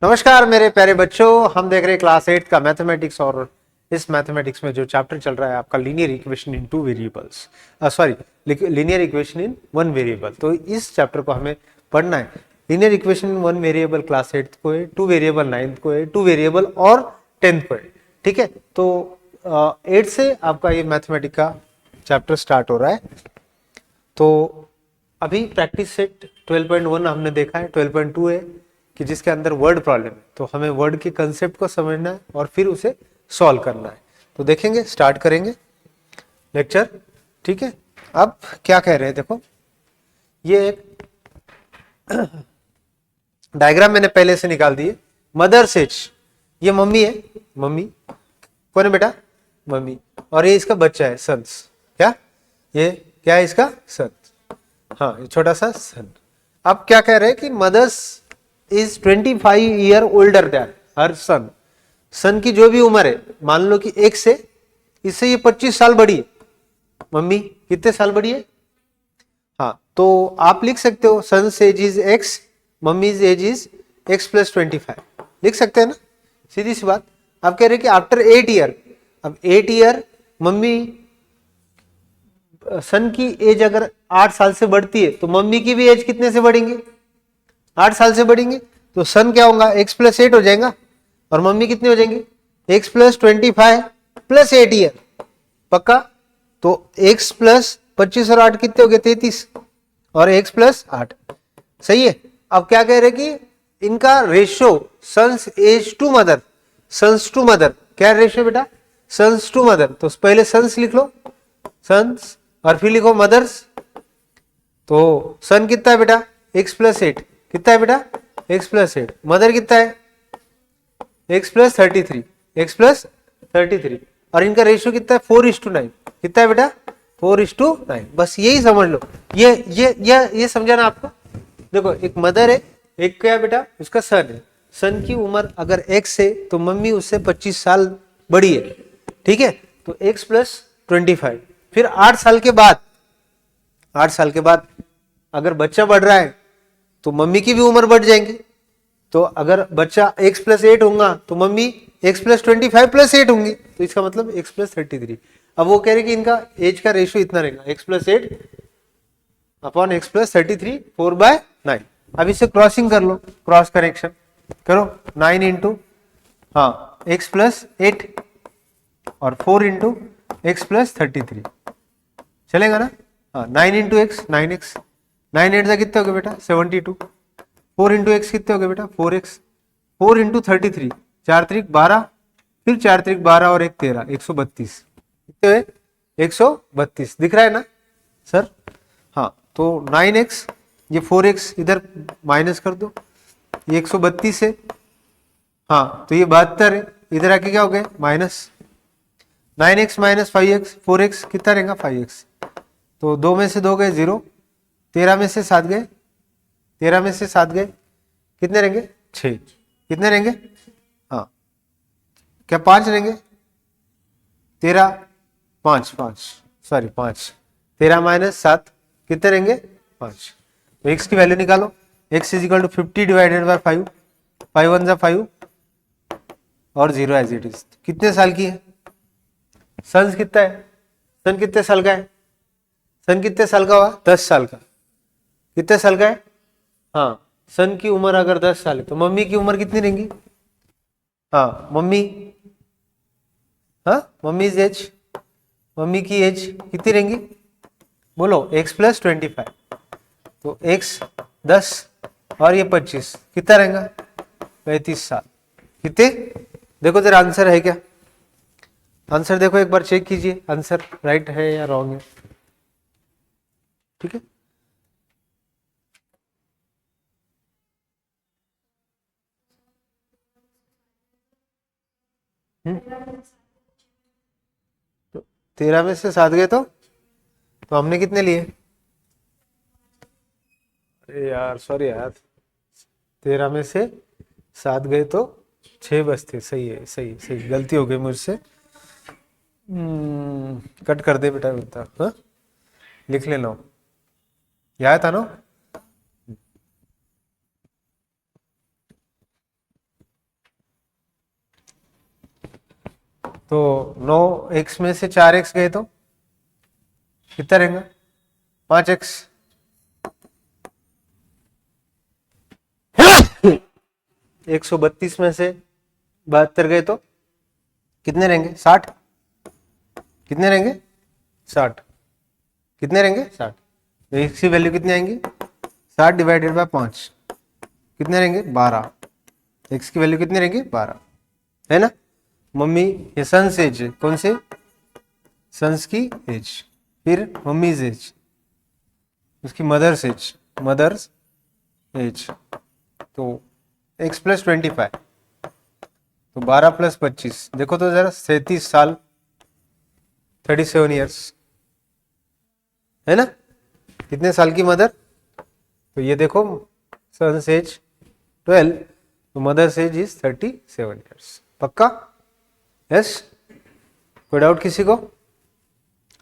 नमस्कार मेरे प्यारे बच्चों, हम देख रहे हैं क्लास 8 का मैथमेटिक्स। और इस मैथमेटिक्स में जो चैप्टर चल रहा है आपका linear equation in two variables, sorry linear equation in one variable. तो इस चैप्टर को हमें पढ़ना है। Linear equation in one variable class 8 को है, टू वेरिएबल 9th को है, टू वेरिएबल और 10th को है। ठीक है, तो 8 से आपका ये मैथमेटिक्स का चैप्टर स्टार्ट हो रहा है। तो अभी प्रैक्टिस सेट 12.1 हमने देखा है, 12.2 है कि जिसके अंदर वर्ड प्रॉब्लम है, तो हमें वर्ड के कंसेप्ट को समझना है और फिर उसे सॉल्व करना है। तो देखेंगे, स्टार्ट करेंगे लेक्चर। ठीक है, अब क्या कह रहे हैं देखो, ये एक डायग्राम मैंने पहले से निकाल दी है। मदर सेज, ये मम्मी है, मम्मी कौन है बेटा, मम्मी, और ये इसका बच्चा है सन्स। क्या ये क्या है इसका, सन। हाँ, ये छोटा सा सन। अब क्या कह रहे हैं कि mothers is 25 year older than her son. Son की जो भी उम्र है, मान लो कि एक से इससे ये 25 साल बड़ी है। मम्मी कितने साल बड़ी है? हाँ, तो आप लिख सकते हो son age is x, mummy age is x plus 25, लिख सकते हैं ना, सीधी सी बात। आप कह रहे हैं कि आफ्टर 8 ईयर, अब 8 ईयर मम्मी सन की एज अगर 8 साल से बढ़ती है तो मम्मी की भी एज कितने से बढ़ेंगे, 8 साल से बढ़ेंगे। तो सन क्या होगा, x प्लस 8 हो जाएगा, और मम्मी कितने हो जाएंगे, x प्लस 25 प्लस 8 ईयर, पक्का। तो x प्लस 25 और 8 कितने हो गए, 33, और x प्लस 8, सही है। अब क्या कह रहे कि इनका ratio sons age to mother, sons to mother, क्या रेशियो बेटा, सन्स टू मदर। तो पहले सन्स लिख लो, सन्स, और फिर लिखो मदर्स। तो सन कितना है बेटा, x प्लस 8, कितना है बेटा, x प्लस 8, मदर कितना है, x प्लस 33, x प्लस 33, और इनका रेशियो कितना है, 4:9, कितना है बेटा, 4:9। बस यही समझ लो, ये समझाना आपको। देखो, एक मदर है, एक क्या है बेटा, उसका सन है। सन की उम्र अगर x है तो मम्मी उससे 25 साल बड़ी है। ठीक है, तो x प्लस 25, फिर 8 साल के बाद, 8 साल के बाद अगर बच्चा बढ़ रहा है तो मम्मी की भी उम्र बढ़ जाएंगी। तो अगर बच्चा x प्लस 8 होगा तो मम्मी x प्लस 25 प्लस 8 होंगी, तो इसका मतलब x प्लस 33। अब वो कह रहे कि इनका एज का रेशियो इतना रहेगा, x plus 8 upon x plus 33, 4/9। अब इसे क्रॉसिंग कर लो, क्रॉस करेक्शन करो, 9 इंटू, हाँ, x प्लस 8 और 4 इंटू एक्स प्लस 33, चलेगा ना। हाँ, 9 इंटू एक्स 9x, 9 8 कितने हो गए बेटा, 72, 4 इंटू एक्स कितने हो गए बेटा, 4x, 4 इंटू 33, 4 त्रिक 12, फिर 4 त्रिक 12 और 1 13, 132, कितने हुए, 132, दिख रहा है ना सर। हाँ, तो 9x, ये 4x इधर माइनस कर दो, ये 132 है, हाँ, तो ये 72 है, इधर आके क्या हो गए, minus 9x minus 5x, 4x कितना रहेगा, 5x। तो 2 में से 2 गए 0, 13 में से 7 गए, 13 में से 7 गए, कितने रहेंगे, 6, कितने रहेंगे, हाँ, क्या 5 रहेंगे, 13 5 5, सॉरी 5, 13 माइनस 7 कितने रहेंगे, 5। तो x की वैल्यू निकालो, x is equal to 50 divided by 5, 5 1 5 और 0 एज इट इज। कितने साल की है, सन कितना है, सन कितने साल का है, सन कितने साल का हुआ, 10 साल का, कितने साल का है, हाँ, सन की उम्र अगर 10 साल है तो मम्मी की उम्र कितनी रहेंगी, हाँ, मम्मी, हाँ, मम्मी एज, मम्मी की एज कितनी रहेंगी, बोलो, x प्लस 25, तो x 10 और ये 25, कितना रहेगा, 35 साल। कितने, देखो तेरा आंसर है क्या, आंसर देखो एक बार, चेक कीजिए आंसर राइट है या रॉन्ग है। ठीक है, तो 13 में से 7 गए तो हमने कितने लिए, अरे यार सॉरी यार, 13 में से 7 गए तो 6 बचते, सही है, सही सही, गलती हो गई मुझसे। कट कर दे बेटा, बेटा हाँ, लिख लेना, याद था ना। तो 9x में से 4x गए तो कितना रहेगा? 5x। 132 में से 72 गए तो कितने रहेंगे? 60। कितने रहेंगे? 60। कितने रहेंगे? 60। तो x की वैल्यू कितनी आएंगी? 60 डिवाइडेड बाय 5 कितने रहेंगे? 12। x की वैल्यू कितनी रहेंगी? 12, है ना। मम्मी ये सन्स एज है, कौन से? सन्स की एज, फिर मम्मीज एज, उसकी मदर्स एज, मदर्स एज। तो x प्लस 25, तो 12 प्लस 25 देखो तो जरा 37 साल, 37 ईयर्स, है ना। कितने साल की मदर? तो ये देखो सन्स एज 12, तो मदर्स एज इज 37 ईयर्स। पक्का? यस। कोई डाउट किसी को?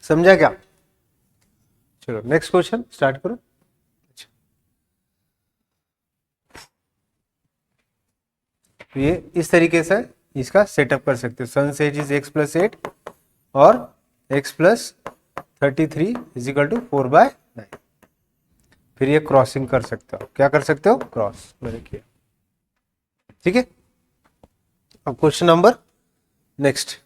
समझा क्या? चलो नेक्स्ट क्वेश्चन स्टार्ट करो। तो ये इस तरीके से इसका सेटअप कर सकते हो। Sons age is x plus 8 और x plus 33 is equal to 4/9। फिर ये क्रॉसिंग कर सकते हो। क्या कर सकते हो? क्रॉस मैंने किया। ठीक है। अब क्वेश्चन नंबर नेक्स्ट।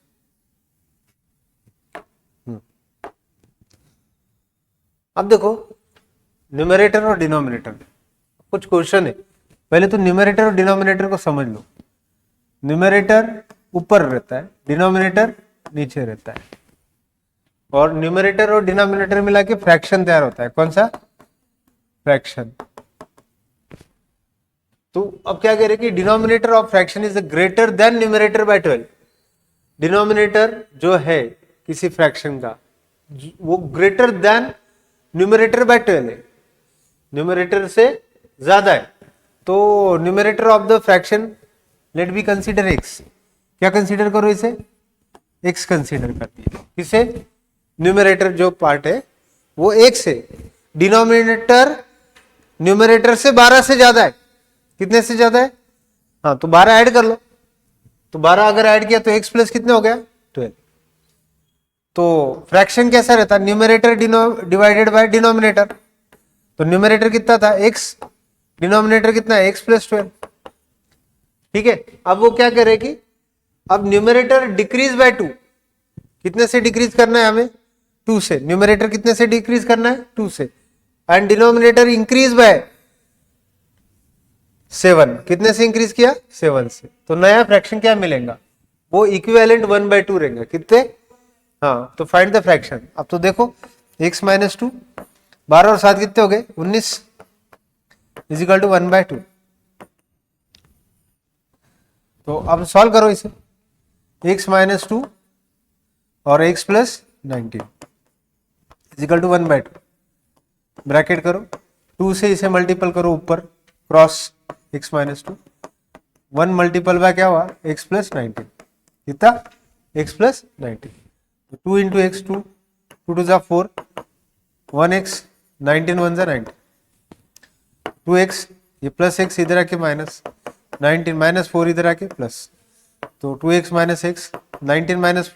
अब देखो न्यूमरेटर और डिनोमिनेटर, कुछ क्वेश्चन है। पहले तो न्यूमरेटर और डिनोमिनेटर को समझ लो। न्यूमरेटर ऊपर रहता है, डिनोमिनेटर नीचे रहता है, और न्यूमरेटर और डिनोमिनेटर मिला के फ्रैक्शन तैयार होता है। कौन सा? फ्रैक्शन। तो अब क्या कह रहे कि denominator of fraction is greater than numerator bye 12। Denominator जो है किसी फ्रैक्शन का वो ग्रेटर देन न्यूमरेटर बाय 12 है, न्यूमरेटर से ज्यादा है। तो numerator of the fraction let be consider x। क्या कंसीडर करो इसे? x कंसीडर करती है। किसे? न्यूमरेटर जो पार्ट है वो x है। डिनोमिनेटर न्यूमरेटर से 12 से ज्यादा है। कितने से ज्यादा है? हाँ, तो 12 ऐड कर लो। तो 12 अगर ऐड किया तो x प्लस कितने हो गया? 12। तो फ्रैक्शन कैसा रहता है? Numerator divided by denominator. तो न्यूमरेटर कितना था? x, डिनोमिनेटर कितना है? x plus 12। ठीक है। अब वो क्या करे कि अब न्यूमरेटर डिक्रीज बाय 2। कितने से डिक्रीज करना है हमें? 2 से। न्यूमरेटर कितने से डिक्रीज करना है? 2 से। And denominator increase by 7। कितने से इंक्रीज किया? 7 से। तो नया फ्रैक्शन क्या मिलेगा? वो इक्विवेलेंट 1/2 रहेगा। कितने? हाँ, तो फाइंड द फ्रैक्शन। अब तो देखो x माइनस 2, 12 और 7 कितने हो गए? 19 इज इक्वल टू 1/2। तो अब सॉल्व करो इसे। x माइनस 2 और x plus 19 is equal to 1/2। Bracket करो, 2 से इसे मल्टीपल करो ऊपर, cross x minus 2, 1 multiple by क्या हुआ? x plus 19। कितना? x plus 19। 2 into x 2, 2 to 4, 1x, 19 1 19, 2x, ये प्लस x इधर आके माइनस, 19 माइनस 4 इधर आके प्लस, तो 2x minus x, 19 minus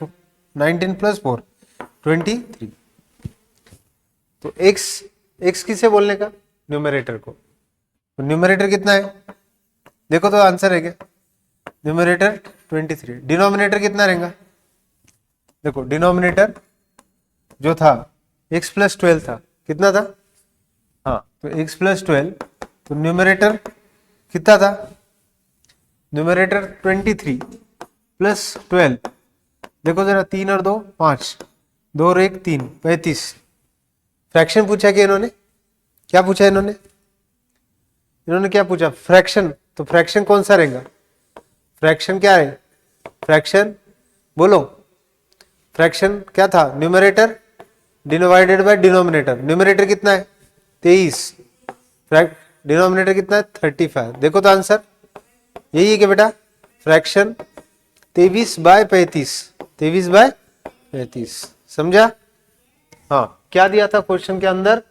19 plus 4, 23। तो x किसे बोलने का? न्यूमरेटर को। तो न्यूमरेटर कितना है? देखो तो आंसर है क्या? न्यूमरेटर 23। डिनोमिनेटर कितना रहेगा? देखो डिनोमिनेटर जो था x प्लस 12 था। कितना था? हाँ, तो x प्लस 12, तो न्यूमरेटर कितना था? Numerator 23 plus 12। देखो जरा, 3 और 2 5, 2 और 1 3, 35। फ्रैक्शन पूछा कि इन्होंने? क्या पूछा इन्होंने? इन्होंने क्या पूछा? फ्रैक्शन। तो फ्रैक्शन कौन सा रहेगा? फ्रैक्शन क्या है? फ्रैक्शन बोलो। फ्रैक्शन क्या था? Numerator divided by denominator. Numerator कितना है? 23। डिनोमिनेटर कितना है? 35। देखो तो आंसर यही है कि बेटा फ्रैक्शन 23/35। 23/35। समझा? हाँ, क्या दिया था क्वेश्चन के अंदर?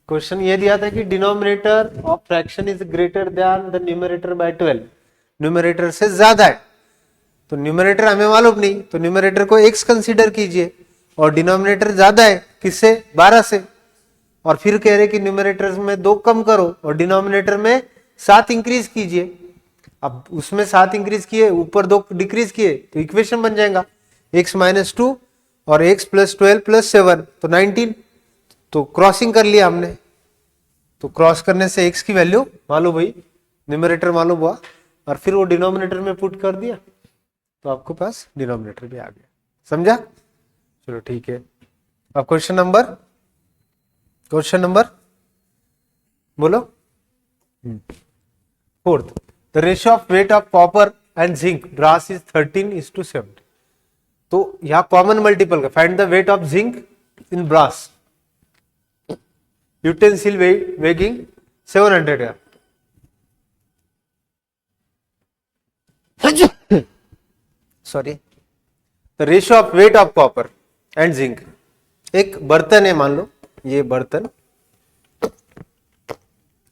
क्वेश्चन ये दिया था कि denominator of fraction is greater than the numerator bye 12। Numerator से ज्यादा है। तो न्यूमरेटर हमें मालूम नहीं, तो न्यूमरेटर को x कंसीडर कीजिए और डिनोमिनेटर ज्यादा है किससे, 12 से, और फिर कह रहे कि न्यूमरेटर में 2 कम करो और डिनोमिनेटर में 7 इंक्रीज कीजिए। अब उसमें 7 इंक्रीज किए, ऊपर 2 डिक्रीज किए, तो इक्वेशन बन जाएगा x माइनस 2 और x प्लस 12 प्लस 7 तो 19। तो क्रॉसिंग कर लिया हमने, तो क्रॉस करने से x की वैल्यू मालूम हुई, न्यूमरेटर मालूम हुआ, और फिर वो डिनोमिनेटर में पुट कर दिया तो आपको पास डिनोमिनेटर भी आ गया। समझा? चलो ठीक है। अब क्वेश्चन नंबर बोलो। 4th, the ratio of weight of copper and zinc brass is 13:7। तो यहां कॉमन मल्टीपल का find the weight of zinc in brass utensil weighing 700 gram. Sorry, the ratio of weight of copper and zinc. एक बर्तन है, मान लो ये बर्तन,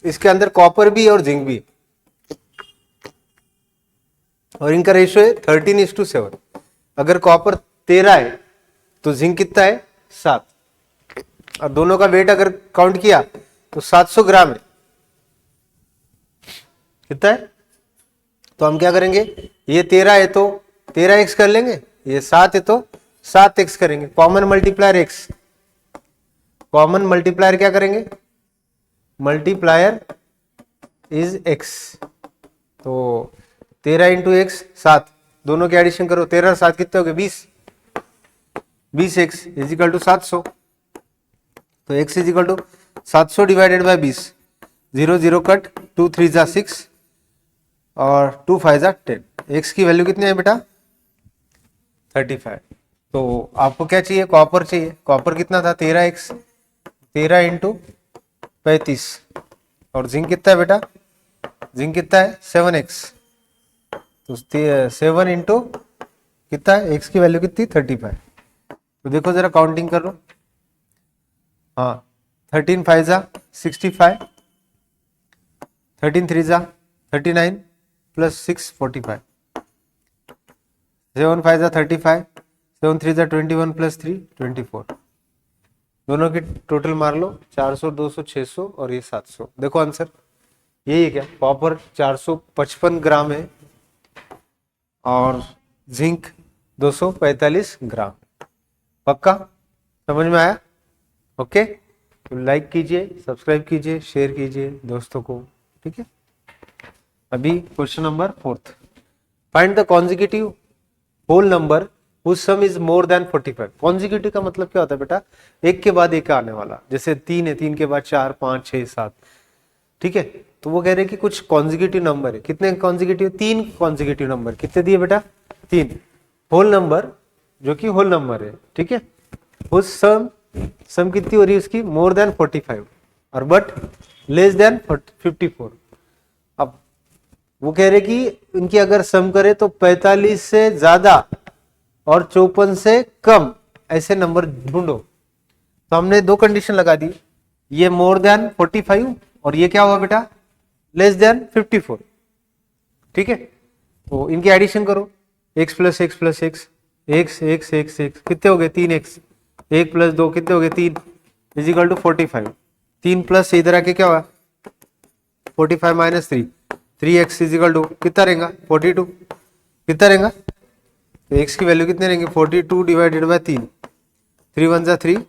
इसके अंदर कॉपर भी और जिंक भी, और इनका रेशियो है 13:7। अगर कॉपर 13 है तो जिंक कितना है, 7, और दोनों का वेट अगर काउंट किया तो 700 ग्राम है। कितना है? तो हम क्या करेंगे, ये 13 है तो 13x कर लेंगे, ये 7 है तो 7x करेंगे। Common multiplier x, common multiplier क्या करेंगे, मल्टीप्लायर इज x। तो 13 इंटू एक्स 7, दोनों के एडिशन करो, 13 और 7 कितने हो गए, 20। 20x is equal to 700। तो x is equal to 700 divided by 20, 0 0 cut, 2 3 जा 6 और 2 5 जा 10। x की वैल्यू कितनी है बेटा, 35। तो आपको क्या चाहिए, कॉपर चाहिए। कॉपर कितना था, 13x, 13 इंटू 35, और जिंक कितना है बेटा, जिंक कितना है, 7x। तो 7 इंटू कितना है, x की वैल्यू कितनी, 35। तो देखो जरा काउंटिंग कर लो, हाँ 13 5 जा 65, 13 3 जा 39 प्लस 6 45, 7 5 जा 35, 7 3 जा 21 प्लस 3 24। दोनों की टोटल मार लो, 400 200 600 और ये 700। देखो आंसर यही है क्या, कॉपर 455 ग्राम है और जिंक 245 ग्राम। पक्का समझ में आया? ओके, तो लाइक कीजिए, सब्सक्राइब कीजिए, शेयर कीजिए दोस्तों को, ठीक है। अभी question number 4th, find the consecutive whole number whose sum is more than 45। Consecutive का मतलब क्या होता है बेटा, एक के बाद एक आने वाला। जैसे 3 है, 3 के बाद 4 5 6 7, ठीक है। तो वो कह रहे हैं कि कुछ कॉन्जिक्यूटिव नंबर है। कितने कॉन्जिक्यूटिव, 3 कॉन्जिक्यूटिव नंबर। कितने दिए बेटा, 3 होल नंबर, जो कि होल नंबर है, ठीक है। उस सम कितनी हो रही है उसकी, मोर देन 45 और बट लेस देन 54। अब वो कह रहे कि इनकी अगर सम करे तो 45 से ज्यादा और 54 से कम ऐसे नंबर ढूंढो। तो हमने 2 कंडीशन लगा दी, ये मोर देन 45 और ये क्या हुआ बेटा, लेस देन 54, ठीक है। तो इनकी एडिशन करो, x plus x plus x, x x x x कितने हो गए, 3x, 1 प्लस 2 कितने हो गए, 3 इज इक्वल टू 45। 3 प्लस इधर आके क्या हुआ, 45 minus 3, 3x is equal to कितना रहेगा, 42। कितना रहेगा, तो x की वैल्यू कितने रहेंगे, 42 डिवाइडेड बाय 3, 3 1 जा 3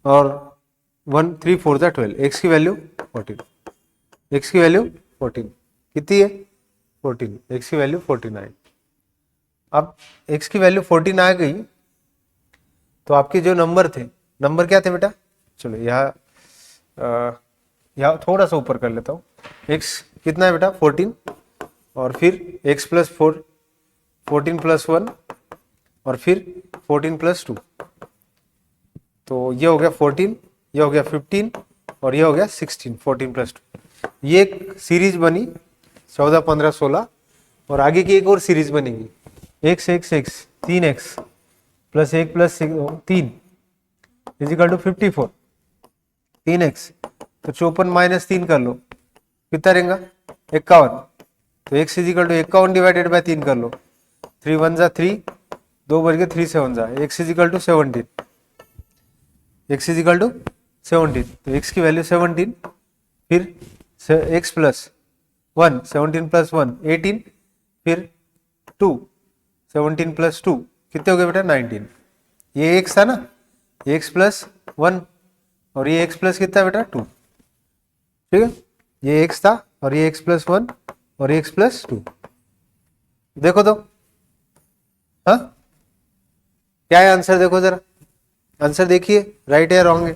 और 1 3 4 जा 12। x की वैल्यू 14, x की वैल्यू 14 कितनी है, 14, x की वैल्यू 49। अब x की वैल्यू 14 आ गई, तो आपके जो नंबर थे, नंबर क्या थे बेटा, चलो यहाँ थोड़ा सा ऊपर कर लेता हूँ। x कितना है बेटा, 14, और फिर x प्लस 4, 14 प्लस 1 और फिर 14 प्लस 2। तो ये हो गया 14, ये हो गया 15 और ये हो गया 16, 14 प्लस 2। ये एक सीरीज बनी 14 15 16, और आगे की एक और सीरीज बनेगी, x x x 3x plus 1 plus 3 is equal to 54, 3x। तो 54 माइनस 3 कर लो, कितना रहेगा, 51। तो x is equal to 51 divided by 3 कर लो, 3 1 जा 3, 2 बच गए 3 7 जा, x is equal to 17, x is equal to 17, तो x की वैल्यू 17, फिर x प्लस 1, 17 प्लस 1 18, फिर 2, 17 प्लस 2 कितने हो गए बेटा 19, ये x था ना, x प्लस 1 और ये x प्लस कितना बेटा 2, ठीक है, ये x था और ये x प्लस 1 और x प्लस 2, देखो तो, हाँ क्या है आंसर, देखो जरा आंसर देखिए, राइट है रॉन्ग है,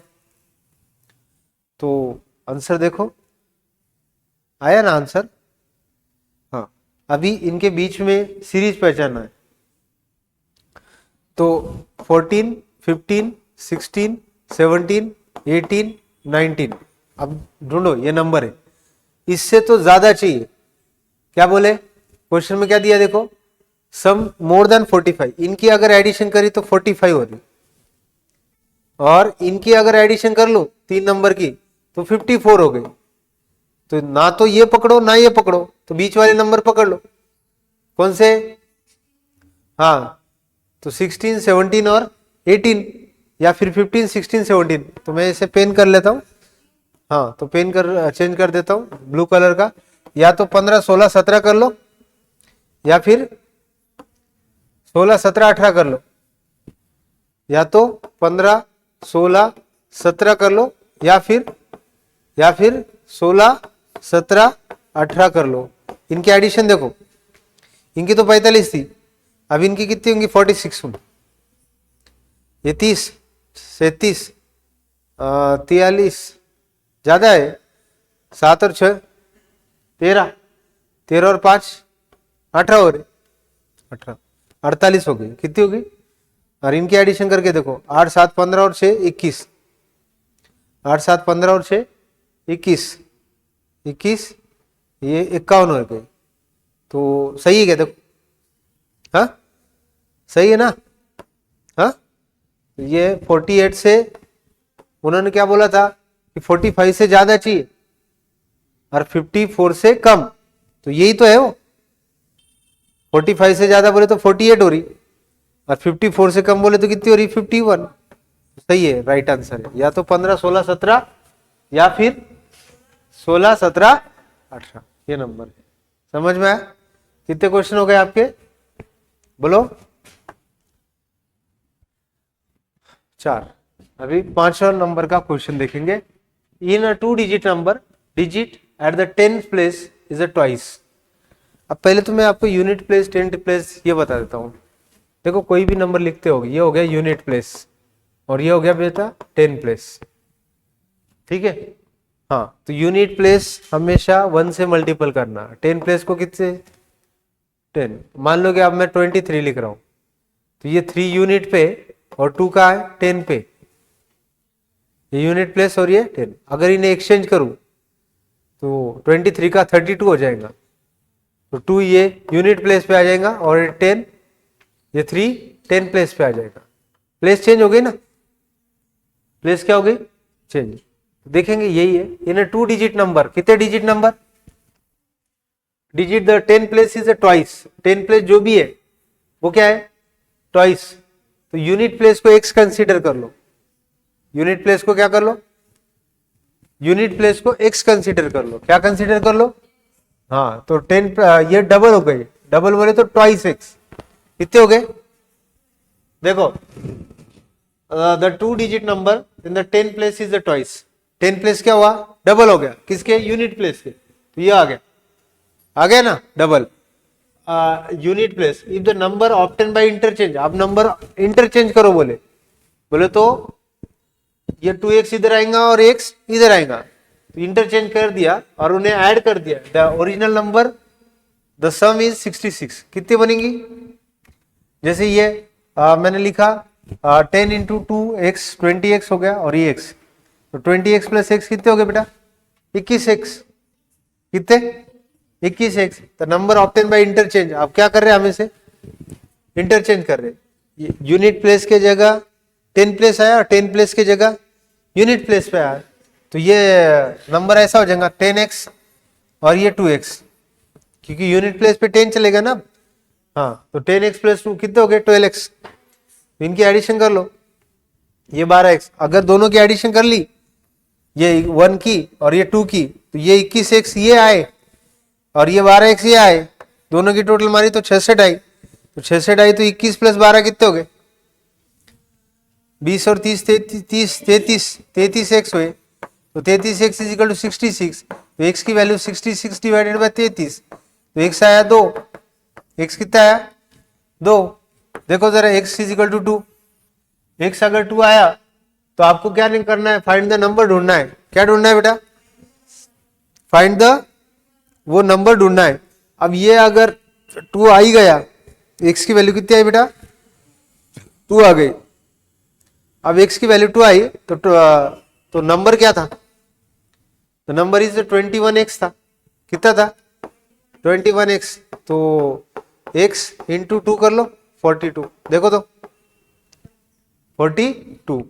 तो आंसर देखो आया ना आंसर। हाँ अभी इनके बीच में सीरीज पहचानना है, तो 14 15 16 17 18 19, अब ढूंढो ये नंबर है, इससे तो ज्यादा चाहिए, क्या बोले क्वेश्चन में क्या दिया देखो, सम मोर देन 45, इनकी अगर एडिशन करी तो 45 हो रही, और इनकी अगर एडिशन कर लो 3 नंबर की तो 54 हो गई, तो ना तो ये पकड़ो ना ये पकड़ो, तो बीच वाले नंबर पकड़ लो, कौन से, हाँ तो 16 17 और 18, या फिर 15 16 17, तो मैं इसे पेन कर लेता हूं, हाँ तो पेन कर चेंज कर देता हूं ब्लू कलर का, या तो 15 16 17 कर लो, या फिर 16 17 18 कर लो, या तो 15 16 17 कर लो, या फिर 16 17 18 कर लो। इनकी एडिशन देखो, इनकी तो 45 थी, अब इनकी कितनी होंगी 46 होंगी, ये 30 37 43 ज्यादा है, 7 और 6 13, 13 और 5 18 हो रहे, 18 48 हो गई, कितनी हो गई, और इनकी एडिशन करके देखो 8 7 15 और 6 21, 8 7 15 और 6 21 21, ये 51 हो गई, तो सही है क्या देखो, हाँ सही है ना, हाँ ये 48 से उन्होंने क्या बोला था कि 45 से ज्यादा चाहिए और 54 से कम, तो यही तो है वो, 45 से ज्यादा बोले तो 48 हो रही, और 54 से कम बोले तो कितनी हो रही 51, सही है, राइट आंसर है, या तो 15 16 17 या फिर 16 17 18, ये नंबर है, समझ में आया, कितने क्वेश्चन हो गए आपके, बोलो 4, अभी 5वां नंबर का क्वेश्चन देखेंगे, इन अ 2 digit number, digit at the 10th place is a twice, अब पहले तो मैं आपको यूनिट प्लेस 10th प्लेस ये बता देता हूं, देखो कोई भी नंबर लिखते हो, ये हो गया यूनिट प्लेस और ये हो गया बेटा 10 प्लेस, ठीक है, हाँ तो यूनिट प्लेस हमेशा 1 से मल्टीपल करना, 10 प्लेस को कितने 10, मान लो कि अब मैं 23 लिख रहा हूं, तो ये 3 यूनिट पे और 2 का है 10 पे, ये यूनिट प्लेस और ये 10, अगर इन्हें एक्सचेंज करूं तो 23 का 32 हो जाएगा, तो 2 ये यूनिट प्लेस पे आ जाएगा और 10 ये 3 10 प्लेस पे आ जाएगा, प्लेस चेंज हो गई ना, प्लेस क्या हो गई चेंज, देखेंगे यही है, इन 2 डिजिट नंबर, कितने digit number, digit the 10 place is a twice, 10 place जो भी है वो क्या है ट्वाइस, तो यूनिट प्लेस को x कंसीडर कर लो, यूनिट प्लेस को क्या कर लो, यूनिट प्लेस को x कंसीडर कर लो, क्या कंसीडर कर लो, हाँ तो 10 ये डबल हो गई, डबल बोले तो ट्वाइस x, कितने हो गए देखो, the 2 digit number in the 10 place is the twice, 10 place क्या हुआ डबल हो गया, किसके यूनिट प्लेस के, तो ये आ गया ना double, unit place, if the number obtain bye interchange, आप नंबर इंटरचेंज करो बोले तो ये 2x इधर आएगा और x इधर आएगा, तो इंटरचेंज कर दिया और उन्हें ऐड कर दिया, the original number the some is 66, कितनी बनेंगी, जैसे ये मैंने लिखा 10 इंटू 2x 20x हो गया और ये x, तो 20x प्लस x कितने हो गए बेटा 21x, कितने 21x, तो नंबर ऑब्टेन बाय इंटरचेंज, आप क्या कर रहे हैं हमें से इंटरचेंज कर रहे, यूनिट प्लेस के जगह 10 प्लेस आया और 10 प्लेस की जगह यूनिट प्लेस पे आया, तो ये नंबर ऐसा हो जाएगा 10x और ये 2x, क्योंकि यूनिट प्लेस पे 10 चलेगा ना। हाँ, तो 10x प्लस 2 कितने हो गए 12x। तो इनकी एडिशन कर लो, ये 12x, अगर दोनों की एडिशन कर ली, ये 1 की और ये 2 की, तो ये 21x ये आए और ये 12x ये आए, दोनों की टोटल मारी तो 66 आई। तो 66 आई तो 21 प्लस 12 कितने हो गए 20 और 30 33 एक्स हुए। तो 33x इज इक्वल टू 66, तो x की वैल्यू 66 डिवाइडेड बाय 33, तो x आया 2। x कितना आया 2। देखो जरा x is equal to 2, x अगर 2 आया तो आपको क्या नहीं करना है, फाइंड द नंबर ढूंढना है। क्या ढूंढना है बेटा, फाइंड द वो नंबर ढूंढना है। अब ये अगर 2 आ ही गया, x की वैल्यू कितनी आई बेटा 2 आ गई। अब x की वैल्यू 2 आई तो नंबर क्या था, तो नंबर इज 21x था। कितना था 21x, तो x इंटू 2 कर लो 42, देखो तो 42,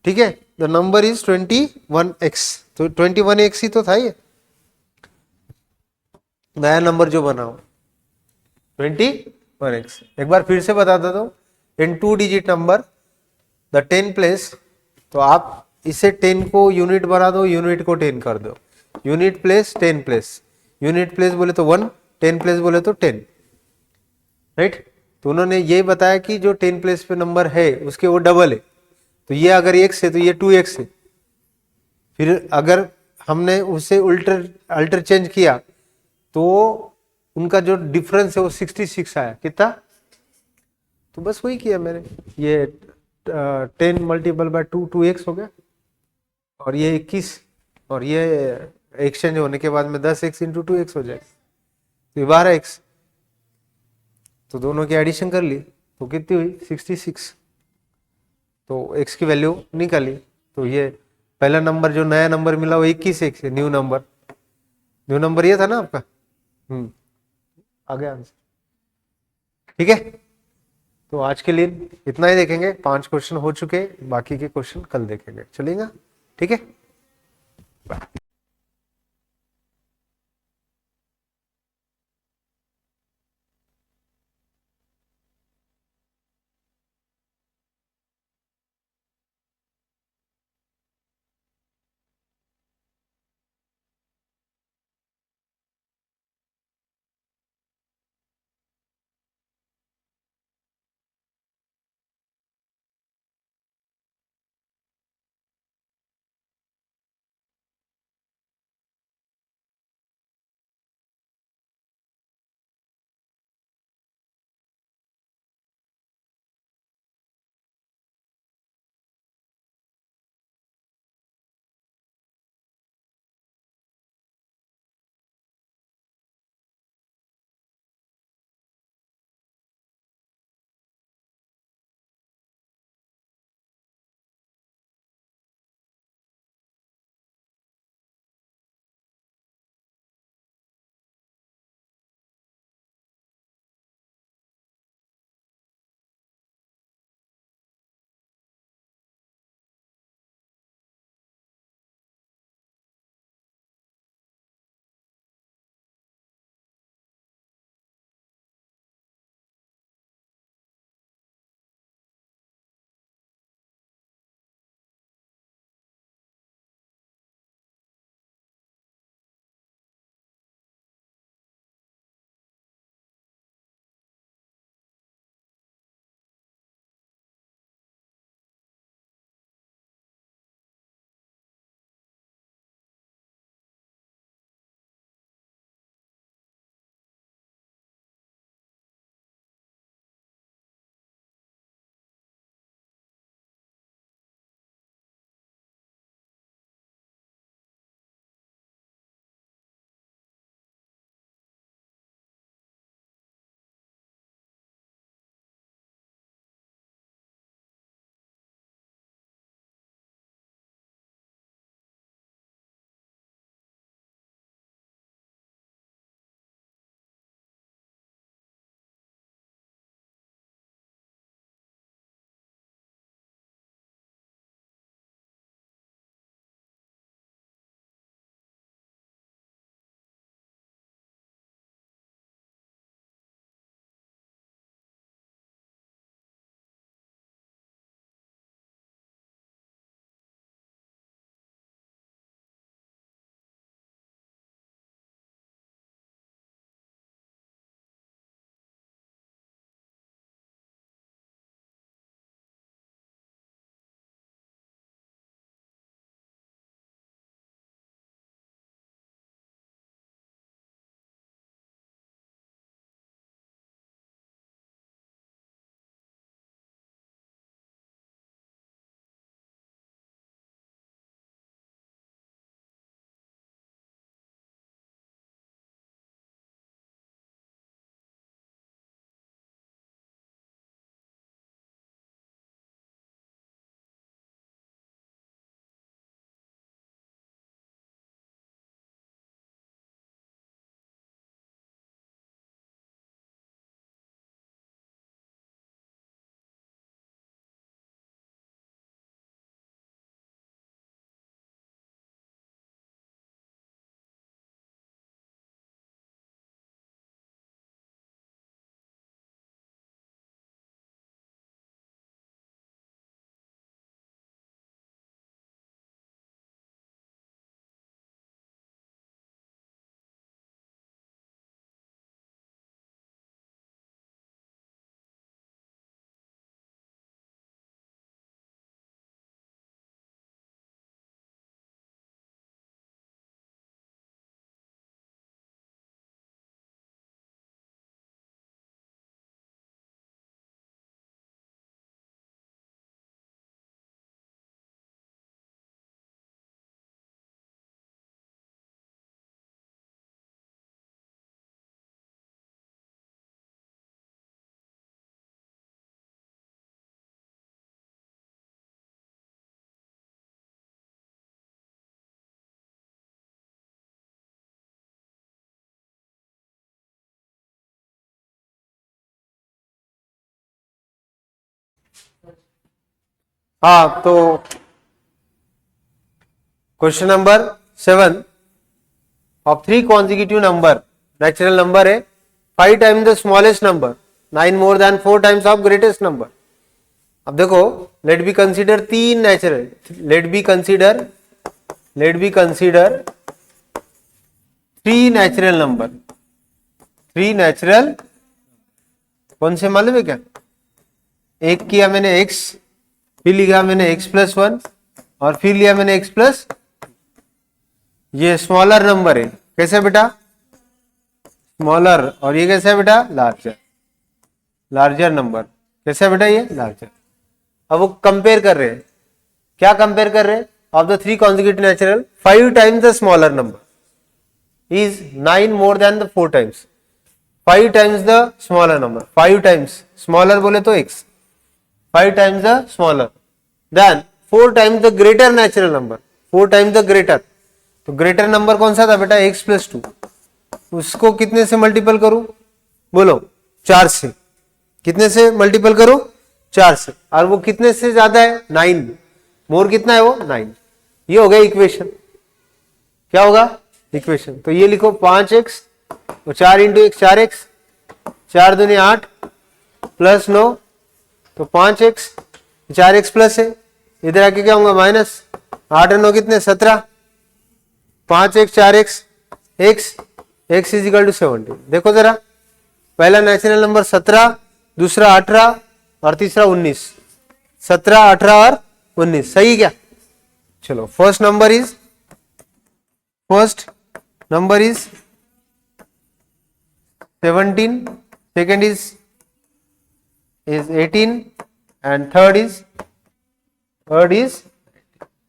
ठीक है। द नंबर इज 21x, तो 21x ही तो था ये नया नंबर जो बनाओ 21x। एक बार फिर से बता देता हूँ, इन 2 डिजिट नंबर द 10 प्लेस, तो आप इसे 10 को यूनिट बना दो, यूनिट को 10 कर दो, unit place 10 place, unit place बोले तो 1, 10 प्लेस बोले तो 10, राइट। तो उन्होंने ये बताया कि जो 10 प्लेस पे नंबर है उसके वो डबल है, तो ये अगर x है तो ये 2x है। फिर अगर हमने उसे अल्टर चेंज किया तो उनका जो डिफरेंस है वो 66 आया। कितना, तो बस वही किया मैंने, ये 10 मल्टीपल बाय 2 हो गया, और ये 21, और ये एक्सचेंज होने के बाद में 10x इंटू 2x हो जाए, तो 12x। तो दोनों की एडिशन कर ली तो कितनी हुई 66, तो x की वैल्यू निकाली। तो ये पहला नंबर जो नया नंबर मिला वो 21x है, न्यू नंबर ये था ना आपका। आ गया आंसर, ठीक है। तो आज के लिए इतना ही देखेंगे, 5 क्वेश्चन हो चुके, बाकी के क्वेश्चन कल देखेंगे, चलेगा, ठीक है। हाँ, तो question number 7 of 3 consecutive number, natural number है 5 times the smallest number, 9 more than 4 times of greatest number. अब देखो, let be consider 3 natural, let be consider 3 natural number, 3 natural कौन से मालूम है क्या? एक किया मैंने x, फिर लिखा मैंने x+1 और फिर लिया मैंने x+, ये स्मॉलर नंबर है, कैसे बेटा? स्मॉलर, और ये कैसे है बेटा? लार्जर नंबर, कैसे है बेटा? ये लार्जर। अब वो कंपेयर कर रहे हैं, क्या कंपेयर कर रहे हैं? Of the 3 consecutive natural 5 times the smaller number is 9 more than the 4 times, 5 times the smaller number, 5 times smaller बोले तो x, 5 times the smaller, than 4 times the greater natural number, 4 times the greater. तो greater number कौन सा था बेटा? x+2, उसको कितने से मल्टीपल करूं? बोलो, 4 से। कितने से मल्टीपल करूं? 4 से। और वो कितने से ज्यादा है? 9, मोर कितना है वो? 9। ये हो गया इक्वेशन। क्या होगा? इक्वेशन। तो ये लिखो 5x, तो 4 इंटू x 4x, 4 दूनी 8 प्लस 9, तो 5x, 4x प्लस है, इधर आके क्या होगा? माइनस 8 और 9 कितने? 17, 5x 4x, x is equal to 70। देखो जरा, पहला नेचुरल नंबर 17, दूसरा 18 और तीसरा 19, 17, 18 और 19, सही क्या? चलो, first number is 17, second is 18 and third is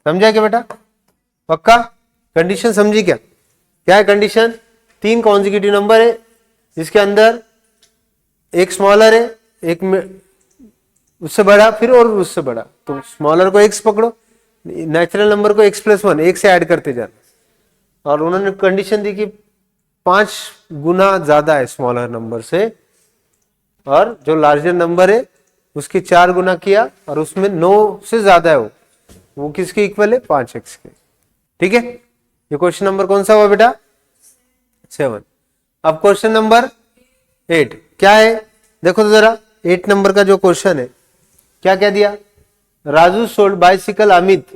समझा क्या बेटा? पक्का? कंडीशन समझी क्या? क्या है कंडीशन? 3 कॉन्जिक्यूटिव नंबर है जिसके अंदर एक स्मॉलर है, एक में उससे बड़ा, फिर और उससे बड़ा, तो स्मॉलर को x पकड़ो, नेचुरल नंबर को x+1, एक से ऐड करते जाना। और उन्होंने कंडीशन दी कि 5 गुना ज्यादा है स्मॉलर नंबर से, और जो लार्जर नंबर है उसके 4 गुना किया, और उसमें 9 से ज्यादा है वो किसके इक्वल है? 5x के। ठीक है, ये क्वेश्चन नंबर कौन सा हुआ बेटा? 7। अब क्वेश्चन नंबर 8 क्या है? देखो तो जरा, 8 नंबर का जो क्वेश्चन है, क्या क्या दिया? Raju sold bicycle Amit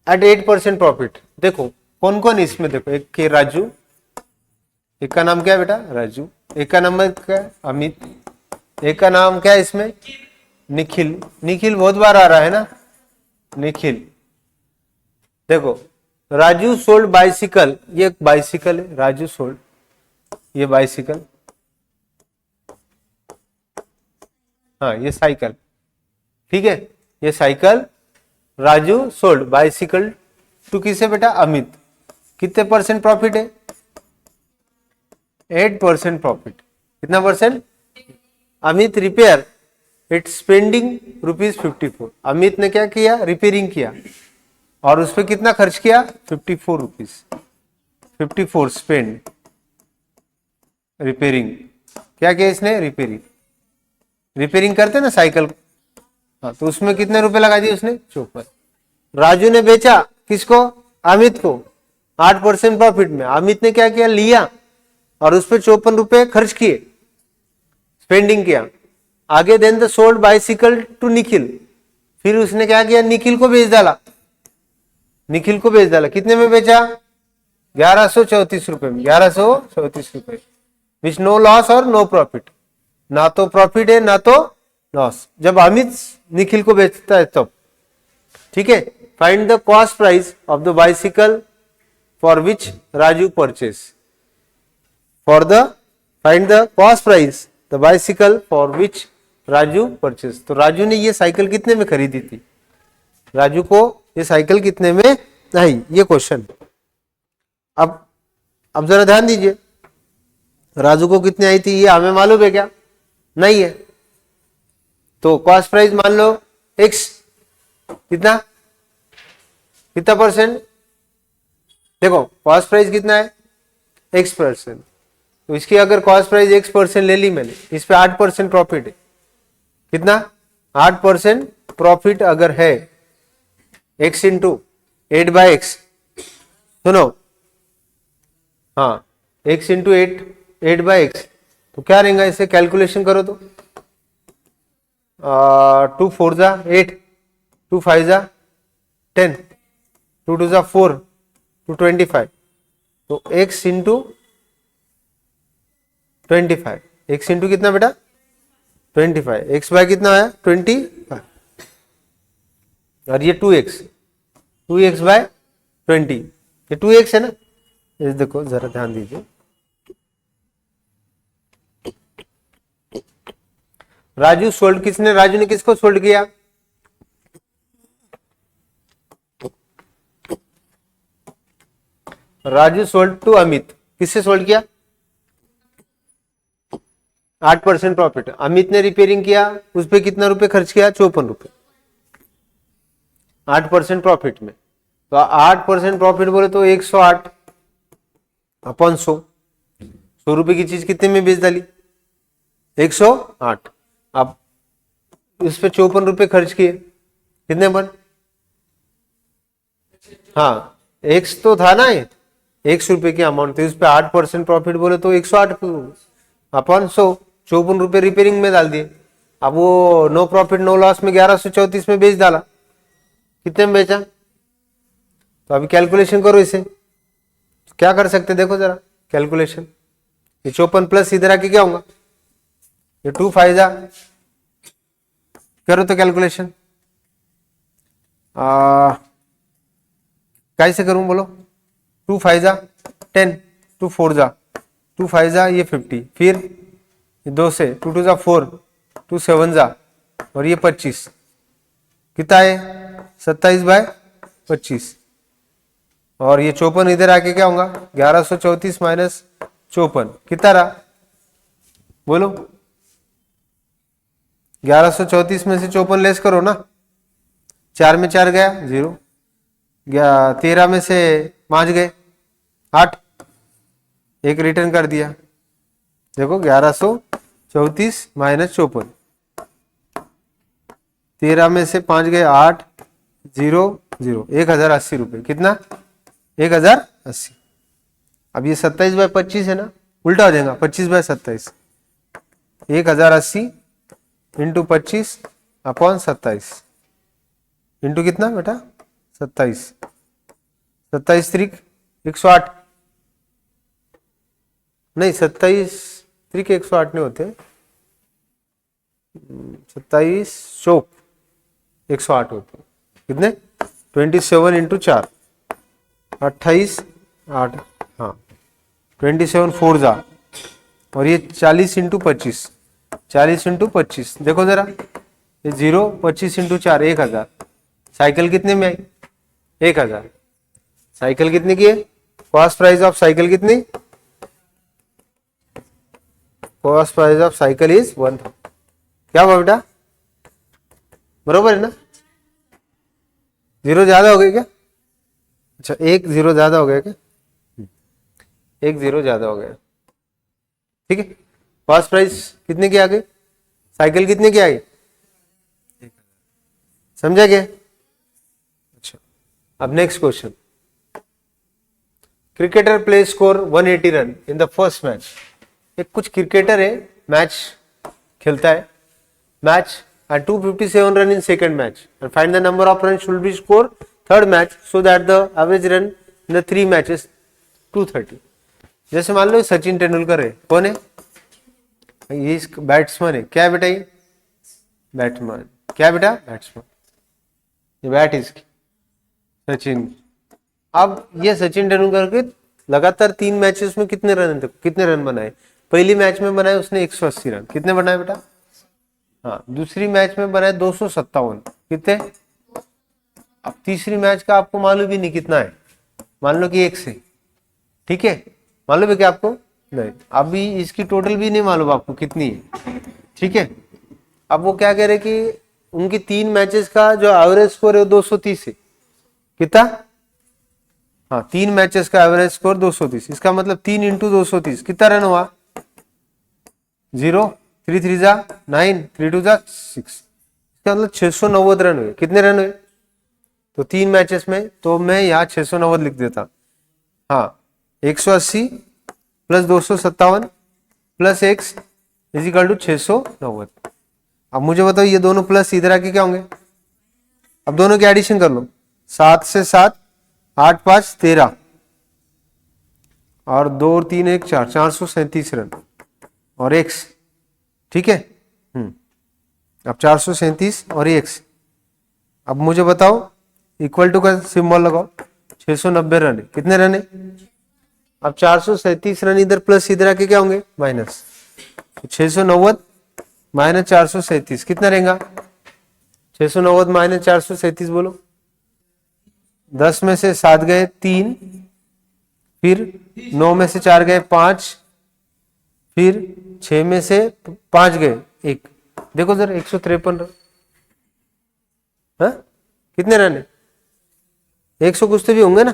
at 8% profit. देखो कौन कौन इसमें, देखो, एक के राजू, एक का नाम क्या है बेटा? राजू, एक का नंबर क्या है? अमित, एक का नाम क्या है इसमें? निखिल। निखिल बहुत बार आ रहा है ना, निखिल। देखो, राजू सोल्ड बाइसिकल, ये एक बाइसिकल है, राजू सोल्ड, ये बाइसिकल, हाँ ये साइकिल, ठीक है, ये cycle Raju sold bicycle to किसे बेटा? अमित। कितने परसेंट प्रॉफिट है? 8% प्रॉफिट। कितना percent? Amit repair it spending ₹54। Amit ने क्या किया? रिपेयरिंग किया, और उस पर कितना खर्च किया? 54 रुपीज। 54 spend, repairing. क्या किया इसने? रिपेयरिंग करते ना साइकिल, हाँ, तो उसमें कितने रुपए लगा दिए उसने? 54। राजू ने बेचा किसको? अमित को, 8% प्रॉफिट में। अमित ने क्या किया? लिया और उस पर 54 रुपए खर्च किए, स्पेंडिंग किया। आगे then the sold bicycle to Nikhil, फिर उसने क्या किया? निखिल को बेच डाला। निखिल को बेच डाला, कितने में बेचा? 1134 रुपए में, 1134 रुपए, विच नो लॉस और नो प्रॉफिट। ना तो प्रॉफिट है ना तो लॉस, जब अमित निखिल को बेचता है तब। ठीक है, find the cost price of the bicycle for which Raju purchase. Find the cost price the bicycle for which Raju purchase. तो राजू ने ये साइकिल कितने में खरीदी थी? राजू को ये साइकिल कितने में आई? ये क्वेश्चन। अब जरा ध्यान दीजिए, राजू को कितने आई थी ये हमें मालूम है क्या? नहीं है। तो कॉस्ट प्राइस मान लो x, कितना परसेंट? देखो कॉस्ट प्राइस कितना है? x%। तो इसकी अगर कॉस्ट प्राइस x% ले ली मैंने, इस पे 8% प्रॉफिट है। कितना? 8% प्रॉफिट अगर है x इंटू 8/x, सुनो, हाँ x इंटू 8/x, तो क्या रहेगा, इसे कैलकुलेशन करो तो 2 4 जा 8, 2 5 जा 10, 2 2 जा 4, 2 25, तो x इंटू 25, x इंटू कितना बेटा 25, x बाय कितना आया 25, और ये 2x बाय 20, ये 2x है ना, ये देखो जरा ध्यान दीजिए, राजू सोल्ड, किसने, राजू ने किसको सोल्ड किया, राजू सोल्ड टू अमित, किससे सोल्ड किया, 8% प्रॉफिट, अमित ने रिपेयरिंग किया, उस पर कितना रुपए खर्च किया, 54 रुपए, 8% प्रॉफिट में, तो 8% प्रॉफिट बोले तो 108 अपॉन 100 रुपए की चीज कितने में बेच डाली, 108, अब इस पे 54 रुपए खर्च किए, कितने बन, हाँ एक्स तो था ना, ये 100 रुपए की अमाउंट थी, उस पे 8% प्रॉफिट बोले तो 108 अपॉन 100, 54 रुपए रिपेयरिंग में डाल दिए, अब वो नो प्रॉफिट नो लॉस में 1134 में बेच डाला, कितने में बेचा, तो अभी कैलकुलेशन करो इसे, क्या कर सकते देखो जरा कैलकुलेशन, ये 54 प्लस इधर आके क्या होगा, ये 2 5 जा, करो तो कैलकुलेशन, कैसे करूं बोलो, 2 5 जा 10, 2 4 जा 2 5 जा ये 50, फिर ये 2 से 2 2 जा 4, 2 7 जा, और ये 25, कितना है 27/25, और ये 54 इधर आके क्या होगा, 1134 माइनस 54, कितना रहा बोलो, 1134 में से 54 लेस करो ना, 4 में 4 गया 0, 13 में से 5 गए 8, एक रिटर्न कर दिया, देखो 1134 माइनस 54, 13 में से 5 गए 8, 0 0, 1080 रुपए, कितना 1080, अब ये 27/25 है ना, उल्टा हो जाएगा 25/27, 1080 इंटू 25 अपॉन 27, इंटू कितना बेटा 27, 27 त्रिक 108, नहीं 27 त्रिक 108 नहीं होते, 27 चौक 108 होते, कितने 27 इंटू 4, 28 8, हाँ 27 4 जा, और ये 40 इंटू 25, 40 इंटू 25, देखो जरा ये 0, 25 इंटू 4 1000, साइकिल कितने में आई 1000, साइकिल कितने की है, कॉस्ट प्राइस ऑफ साइकिल कितनी, cost price of cycle is 1, क्या हुआ बेटा बरोबर है ना, 0 ज्यादा हो गए क्या, अच्छा 1 0 ज्यादा हो गया क्या, 1 0 ज्यादा हो गया, ठीक है, कॉस्ट प्राइस कितने की आ गई, साइकिल कितने की आई, समझा क्या, अच्छा अब next question, cricketer play score 180 run in the first match, एक कुछ क्रिकेटर है मैच खेलता है, match and 257 run in second match and find the number of runs should be scored third match so that the average run in the 3 matches 230, जैसे मान लो सचिन तेंदुलकर है, कौन है ये बैट्समैन है, क्या बेटा ये बैट्समैन, क्या बेटा बैट्समैन, ये बैट इसकी सचिन, अब ये सचिन तेंदुलकर के लगातार 3 मैचेस में कितने रन बनाए, पहली मैच में बनाए उसने 180 रन, कितने बनाए बेटा, हाँ दूसरी मैच में बनाए 257, कितने, अब तीसरी मैच का आपको मालूम भी नहीं कितना है, मान लो कि 1 से, ठीक है, मालूम है क्या आपको, नहीं अभी इसकी टोटल भी नहीं मालूम आपको कितनी है, ठीक है, अब वो क्या कह रहे कि उनकी 3 मैचेस का जो एवरेज स्कोर है वो 230 है, कितना, हाँ 3 मैचेस का एवरेज स्कोर 230, इसका मतलब 3 इंटू 230 कितना रन हुआ, 0, 3 3 जा 9, 3 2 जा 6, इसका मतलब 690 रन हुए। कितने रन हुए? तो 3 मैचेस में, तो मैं यहाँ 690 लिख देता। हाँ, 180 plus 257 plus x is equal to 690। अब मुझे बताओ ये दोनों प्लस इधर आके क्या होंगे? अब दोनों की एडिशन कर लो। 7 से 7, 8 5 13 और 2 और 3 1 4, 437 रन और एक्स। ठीक है। अब 437 और एक्स। अब मुझे बताओ इक्वल टू का सिंबल लगाओ। 690 रन है। कितने रन है? अब 437 रन इधर प्लस इधर आके क्या होंगे? माइनस। 690 माइनस 437 कितना रहेगा? 690 माइनस 437 बोलो। 10 में से 7 गए 3, फिर 9 में से 4 गए 5, फिर 6 में से 5 गए 1। देखो जरा 153 रन। हाँ? कितने रन है? 100 कुछ तो भी होंगे ना।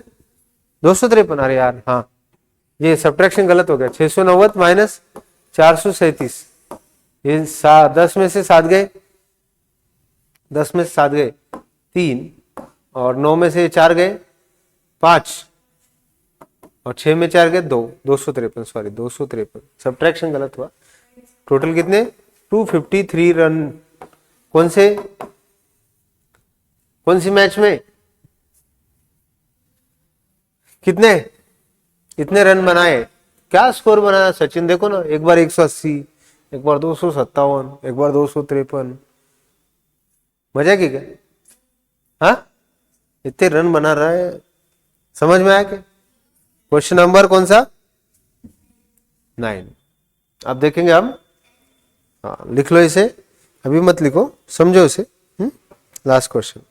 253। अरे यार हाँ, ये सब्ट्रैक्शन गलत हो गया। 690 माइनस 437, ये 10 में से 7 गए, 10 में से 7 गए 3 और 9 में से 4 गए 5 और 6 में 4 गए 2। 253, सॉरी 253, सब्ट्रैक्शन गलत हुआ। टोटल कितने? 253 रन। कौन सी मैच में? कितने? इतने रन बनाए। क्या स्कोर बनाया सचिन? देखो ना, एक बार 180, एक बार 257, एक बार 253। मजा की क्या? हाँ, इतने रन बना रहा है। समझ में आया क्या? क्वेश्चन नंबर कौन सा? 9। अब देखेंगे हम। हाँ, लिख लो इसे, अभी मत लिखो, समझो इसे। Last question.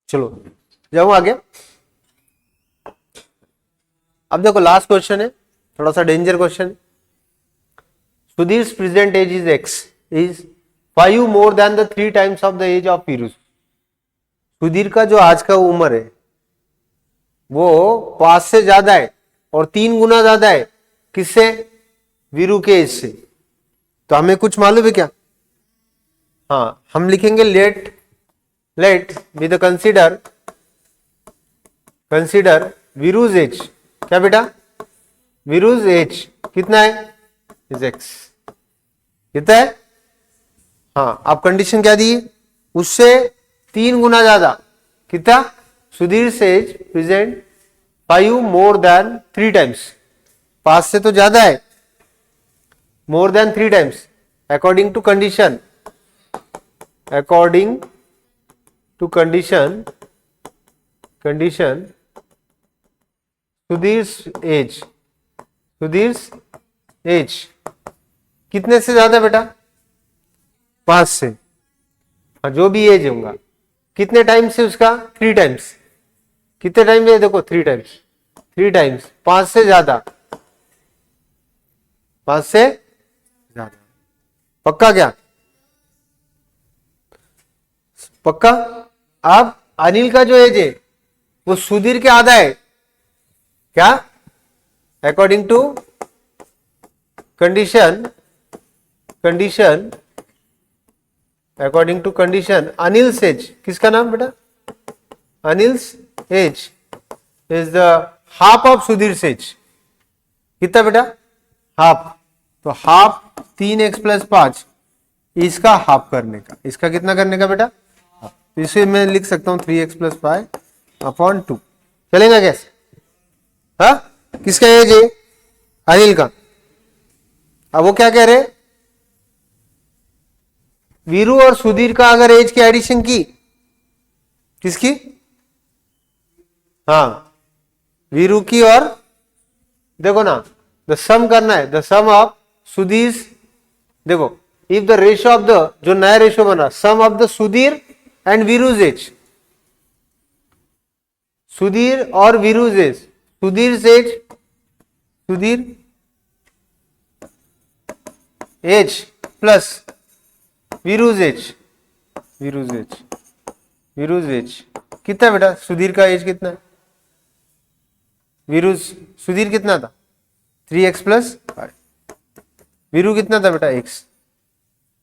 चलो जाऊं आगे। अब देखो लास्ट क्वेश्चन है, थोड़ा सा danger question. Sudhir present age is x is 5 more than the 3 times of the age of Viru's. Sudhir का जो आज का उम्र है वो 5 से ज्यादा है और 3 गुना ज्यादा है। किससे? वीरू के एज से। तो हमें कुछ मालूम है क्या? हाँ, हम लिखेंगे लेट विद कंसीडर वीरूज एज। क्या बेटा? वीरूज एज कितना है? Is x. कितना है? हाँ, आप कंडीशन क्या दी? उससे 3 गुना ज्यादा। कितना? सुधीर से age present 5 more than 3 times. 5 से तो ज्यादा है, more than 3 times. According to condition, Sudhir age कितने से ज्यादा बेटा? 5 से। हाँ, जो भी एज होगा कितने टाइम से उसका? 3 टाइम्स। कितने टाइम में? देखो 3 टाइम्स, 3 टाइम्स 5 से ज्यादा, 5 से ज्यादा। पक्का क्या? पक्का। अब अनिल का जो एज है वो सुधीर के आधा है। क्या? According to condition Anil's age, किसका नाम बेटा? Anil's age is the half of Sudhir age. कितना बेटा? हाफ। तो हाफ 3x प्लस 5, इसका हाफ करने का। इसका कितना करने का बेटा? तो इसे मैं लिख सकता हूं 3x प्लस 5/2। चलेगा कैसे? हाँ, किसका एज है? अनिल का। अब वो क्या कह रहे? वीरू और सुधीर का अगर एज की एडिशन की, किसकी? हाँ, वीरू की, और देखो ना, द सम करना है, द सम ऑफ सुधीर, देखो if the ratio of the, जो नया रेशियो बना, sum of the Sudhir and Viru's age, Sudhir और Viru's age, Sudhir age, Sudhir age plus Viru's age, Viru's age, Viru's age कितना बेटा? सुधीर का एज कितना है? वीरू, सुधीर कितना था? 3x plus 5। वीरू कितना था बेटा? x।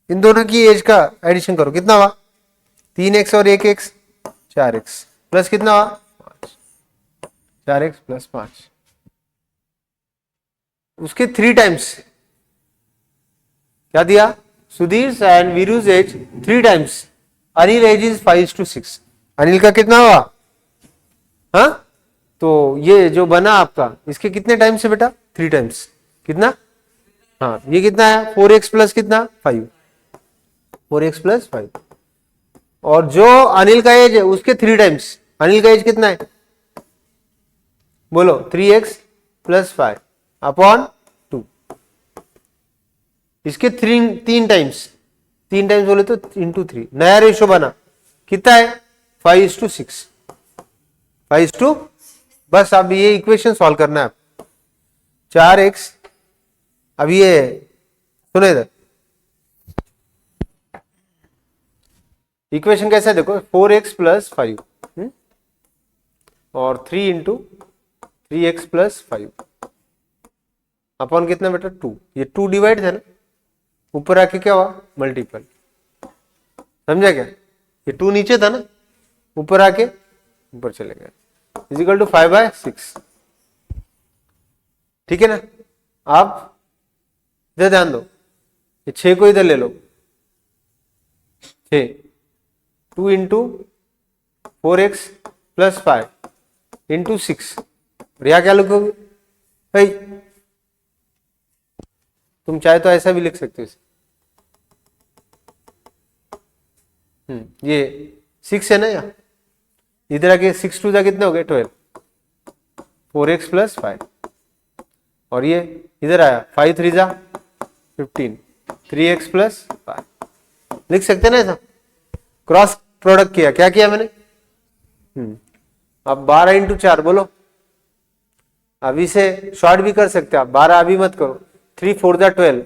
इन दोनों की एज का एडिशन करो, कितना हुआ? 3x और 1x, 4x प्लस कितना हुआ? 5। 4x प्लस 5, उसके 3 टाइम्स क्या दिया? Sudhir and Viru's age 3 times, Anil age is 5:6। Anil का कितना हुआ? हाँ, तो ये जो बना आपका, इसके कितने टाइम्स है बेटा? 3 टाइम्स। कितना? हाँ, ये कितना है? 4x प्लस कितना? 5। 4x plus 5। और जो अनिल का एज है उसके 3 टाइम्स। अनिल का एज कितना है? बोलो। 3x plus 5 upon 2। इसके 3 टाइम्स, 3 टाइम्स बोले तो इंटू 3। नया रेशो बना, कितना है? 5:6। 5:, बस अब ये इक्वेशन सॉल्व करना है आप। 4x, अब ये सुनो इधर, इक्वेशन कैसा है देखो, 4x प्लस 5 और 3 इंटू 3x प्लस 5 अपॉन कितना बेटा? 2। ये 2 डिवाइड था ना, ऊपर आके क्या हुआ? मल्टीपल। समझा क्या? ये 2 नीचे था ना, ऊपर आके ऊपर चले गए, इजिकल टू 5/6। ठीक है ना? आप इधर ध्यान दो, ये 6 को इधर ले लो, 6, 2 इंटू 4x प्लस 5 इंटू 6, और यहां क्या लिखोगे भाई? तुम चाहे तो ऐसा भी लिख सकते हो इसे। ये 6 है ना, यहाँ इधर आके 6 2 जा कितने हो गए? 12। 4x प्लस 5, और ये इधर आया 5 3 जा 15, 3x प्लस 5। लिख सकते ना ऐसा? क्रॉस प्रोडक्ट किया, क्या किया मैंने? अब 12 इंटू 4 बोलो। अब इसे शॉर्ट भी कर सकते आप, 12 अभी मत करो। 3 4 जा 12,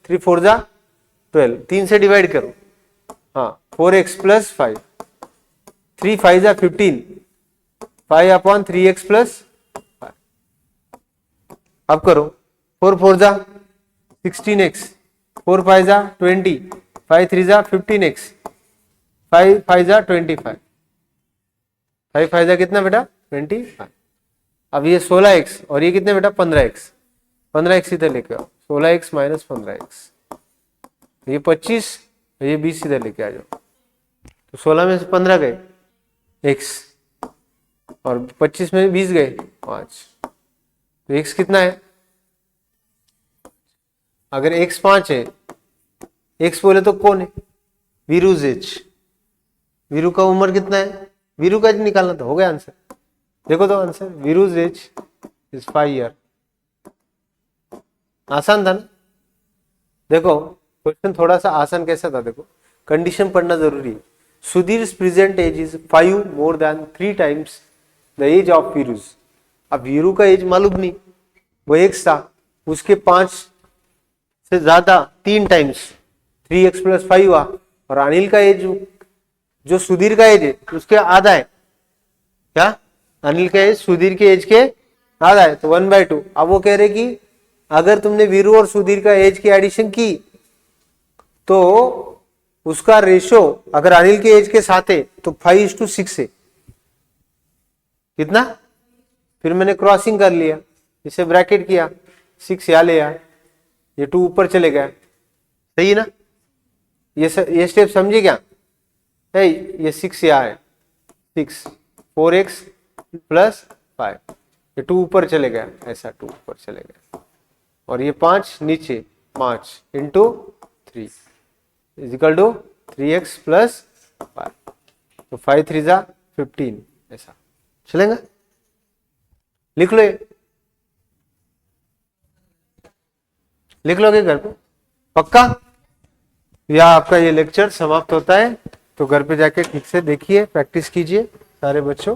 3 4 जा 12, 3 से डिवाइड करो। हाँ, 4x प्लस 5, 3 5 जा 15, 5 अपॉन 3x प्लस 5। अब करो, 4 4 जा 16x, 4 5 जा 20, 5 3 जा 15x, 5 5 जा 25, 5 5 जा कितना बेटा? 25। अब ये 16x और ये कितने बेटा? 15x। 15x इधर लेके आओ, 16x माइनस 15x, ये 25, ये 20 इधर लेके आ जाओ। तो 16 में से 15 गए x, और 25 में 20 गए 5, तो x कितना है? अगर x 5 है, x बोले तो कौन है? वीरूज एज। वीरू का उम्र कितना है? वीरू का एज निकालना था, हो गया आंसर। देखो तो आंसर, वीरूज एज इज 5 ईयर। आसान था ना? देखो क्वेश्चन थोड़ा सा आसान कैसा था, देखो कंडीशन पढ़ना जरूरी है। Sudhir present age is 5 more than 3 times the age of Viru's. अब वीरू का एज मालूम नहीं, वो x था, उसके 5 से ज्यादा 3 टाइम्स 3x प्लस 5 हुआ, और अनिल का एज जो सुधीर का एज है उसके आधा है। क्या? अनिल का एज सुधीर के एज के आधा है, तो 1/2। अब वो कह रहे कि अगर तुमने वीरू और सुधीर का एज की एडिशन की तो उसका रेशो अगर अनिल के एज के साथ है तो 5:6 है। कितना? फिर मैंने क्रॉसिंग कर लिया, इसे ब्रैकेट किया, 6 यहाँ ले आया, ये 2 ऊपर चले गया। सही है ना? ये स्टेप समझे क्या? है ये 6 यहाँ है, 6 4x प्लस 5, ये 2 ऊपर चले गया, ऐसा 2 ऊपर चले गया, और ये 5 नीचे, 5 into 3 is equal to 3x plus 5, तो 5 3 जा 15, ऐसा चलेगा। लिख लो, ये लिख लोगे घर पे पक्का। या आपका ये लेक्चर समाप्त होता है, तो घर पे जाके ठीक से देखिए, प्रैक्टिस कीजिए सारे बच्चों।